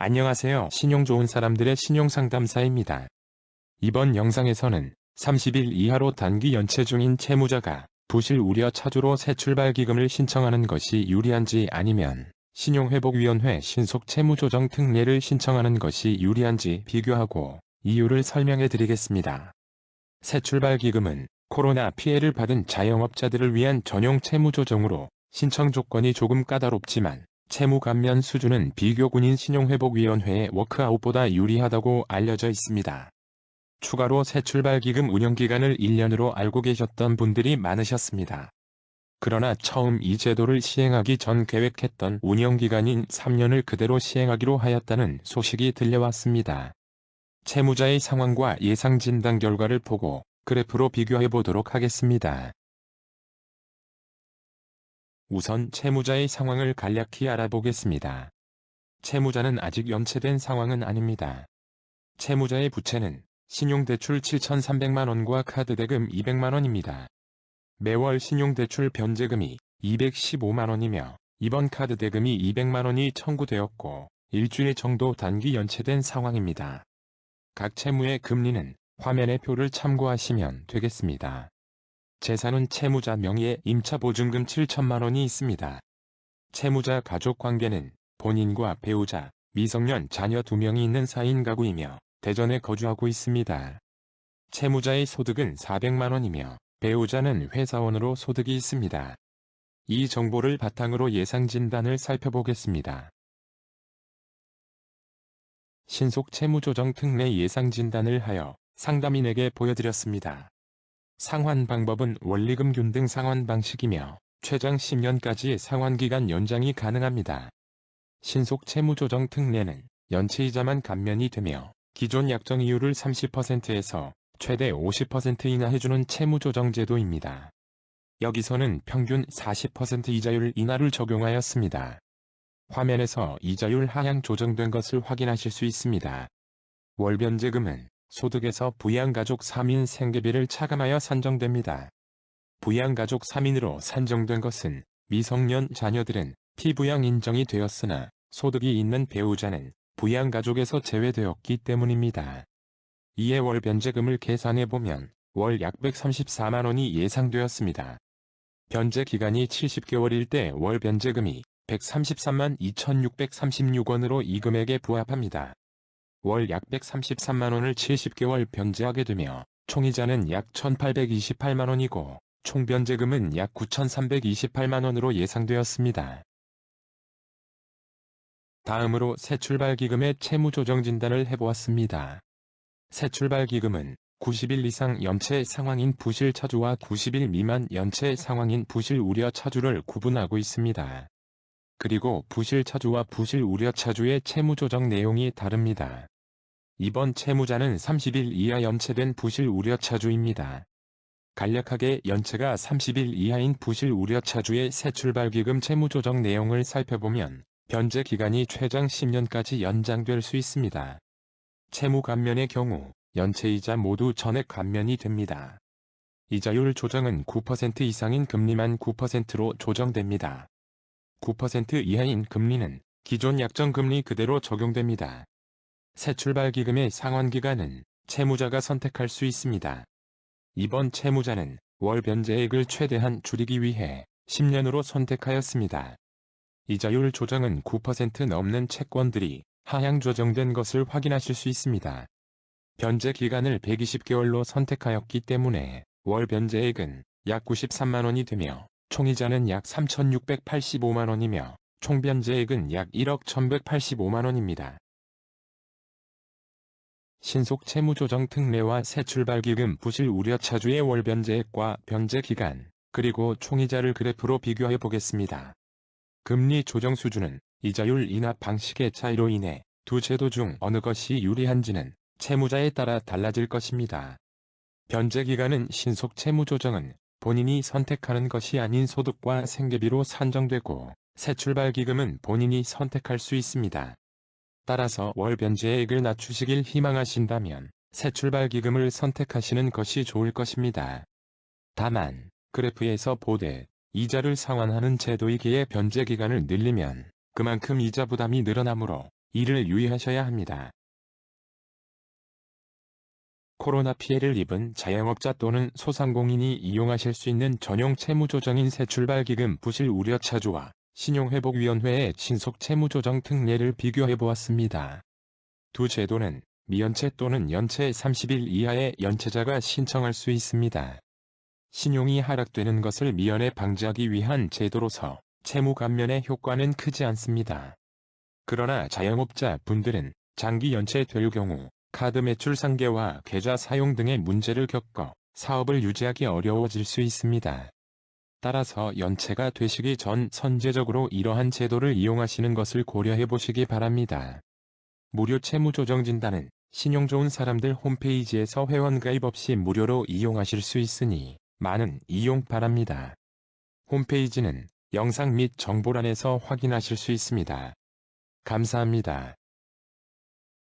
안녕하세요. 신용 좋은 사람들의 신용상담사입니다. 이번 영상에서는 30일 이하로 단기 연체 중인 채무자가 부실 우려 차주로 새출발기금을 신청하는 것이 유리한지 아니면 신용회복위원회 신속채무조정 특례를 신청하는 것이 유리한지 비교하고 이유를 설명해 드리겠습니다. 새출발기금은 코로나 피해를 받은 자영업자들을 위한 전용 채무조정으로 신청 조건이 조금 까다롭지만 채무 감면 수준은 비교군인 신용회복위원회의 워크아웃보다 유리하다고 알려져 있습니다. 추가로 새출발기금 운영기간을 1년으로 알고 계셨던 분들이 많으셨습니다. 그러나 처음 이 제도를 시행하기 전 계획했던 운영기간인 3년을 그대로 시행하기로 하였다는 소식이 들려왔습니다. 채무자의 상황과 예상 진단 결과를 보고 그래프로 비교해 보도록 하겠습니다. 우선 채무자의 상황을 간략히 알아보겠습니다. 채무자는 아직 연체된 상황은 아닙니다. 채무자의 부채는 신용대출 7,300만원과 카드대금 200만원입니다. 매월 신용대출 변제금이 215만원이며 이번 카드대금이 200만원이 청구되었고 일주일 정도 단기 연체된 상황입니다. 각 채무의 금리는 화면의 표를 참고하시면 되겠습니다. 재산은 채무자 명의의 임차보증금 7천만원이 있습니다. 채무자 가족관계는 본인과 배우자, 미성년 자녀 2명이 있는 4인 가구이며 대전에 거주하고 있습니다. 채무자의 소득은 400만원이며 배우자는 회사원으로 소득이 있습니다. 이 정보를 바탕으로 예상진단을 살펴보겠습니다. 신속채무조정 특례 예상진단을 하여 상담인에게 보여드렸습니다. 상환 방법은 원리금 균등 상환 방식이며 최장 10년까지 상환기간 연장이 가능합니다. 신속채무조정 특례는 연체이자만 감면이 되며 기존 약정 이율을 30%에서 최대 50% 인하해주는 채무조정 제도입니다. 여기서는 평균 40% 이자율 인하를 적용하였습니다. 화면에서 이자율 하향 조정된 것을 확인하실 수 있습니다. 월변제금은 소득에서 부양가족 3인 생계비를 차감하여 산정됩니다. 부양가족 3인으로 산정된 것은 미성년 자녀들은 피부양 인정이 되었으나 소득이 있는 배우자는 부양가족에서 제외되었기 때문입니다. 이에 월 변제금을 계산해보면 월 약 134만원이 예상되었습니다. 변제 기간이 70개월일 때 월 변제금이 133만 2,636원으로 이 금액에 부합합니다. 월 약 133만원을 70개월 변제하게 되며 총이자는 약 1,828만원이고 총 변제금은 약 9,328만원으로 예상되었습니다. 다음으로 새출발기금의 채무조정 진단을 해보았습니다. 새출발기금은 90일 이상 연체 상황인 부실 차주와 90일 미만 연체 상황인 부실 우려 차주를 구분하고 있습니다. 그리고 부실 차주와 부실 우려 차주의 채무조정 내용이 다릅니다. 이번 채무자는 30일 이하 연체된 부실 우려 차주입니다. 간략하게 연체가 30일 이하인 부실 우려 차주의 새출발기금 채무조정 내용을 살펴보면 변제 기간이 최장 10년까지 연장될 수 있습니다. 채무 감면의 경우 연체이자 모두 전액 감면이 됩니다. 이자율 조정은 9% 이상인 금리만 9%로 조정됩니다. 9% 이하인 금리는 기존 약정 금리 그대로 적용됩니다. 새출발기금의 상환기간은 채무자가 선택할 수 있습니다. 이번 채무자는 월 변제액을 최대한 줄이기 위해 10년으로 선택하였습니다. 이자율 조정은 9% 넘는 채권들이 하향 조정된 것을 확인하실 수 있습니다. 변제 기간을 120개월로 선택하였기 때문에 월 변제액은 약 93만원이 되며 총이자는 약 3,685만원이며 총 변제액은 약 1억 1,185만원입니다. 신속채무조정 특례와 새출발기금 부실 우려 차주의 월 변제액과 변제 기간, 그리고 총이자를 그래프로 비교해 보겠습니다. 금리 조정 수준은 이자율 인하 방식의 차이로 인해 두 제도 중 어느 것이 유리한지는 채무자에 따라 달라질 것입니다. 변제 기간은 신속채무조정은 본인이 선택하는 것이 아닌 소득과 생계비로 산정되고 새출발기금은 본인이 선택할 수 있습니다. 따라서 월 변제액을 낮추시길 희망하신다면 새출발기금을 선택하시는 것이 좋을 것입니다. 다만 그래프에서 보되 이자를 상환하는 제도이기에 변제 기간을 늘리면 그만큼 이자 부담이 늘어나므로 이를 유의하셔야 합니다. 코로나 피해를 입은 자영업자 또는 소상공인이 이용하실 수 있는 전용 채무조정인 새출발기금 부실 우려 차주와 신용회복위원회의 신속 채무조정 특례를 비교해보았습니다. 두 제도는 미연체 또는 연체 30일 이하의 연체자가 신청할 수 있습니다. 신용이 하락되는 것을 미연에 방지하기 위한 제도로서 채무 감면의 효과는 크지 않습니다. 그러나 자영업자 분들은 장기 연체될 경우 카드 매출 상계와 계좌 사용 등의 문제를 겪어 사업을 유지하기 어려워질 수 있습니다. 따라서 연체가 되시기 전 선제적으로 이러한 제도를 이용하시는 것을 고려해 보시기 바랍니다. 무료 채무조정진단은 신용 좋은 사람들 홈페이지에서 회원가입 없이 무료로 이용하실 수 있으니 많은 이용 바랍니다. 홈페이지는 영상 및 정보란에서 확인하실 수 있습니다. 감사합니다.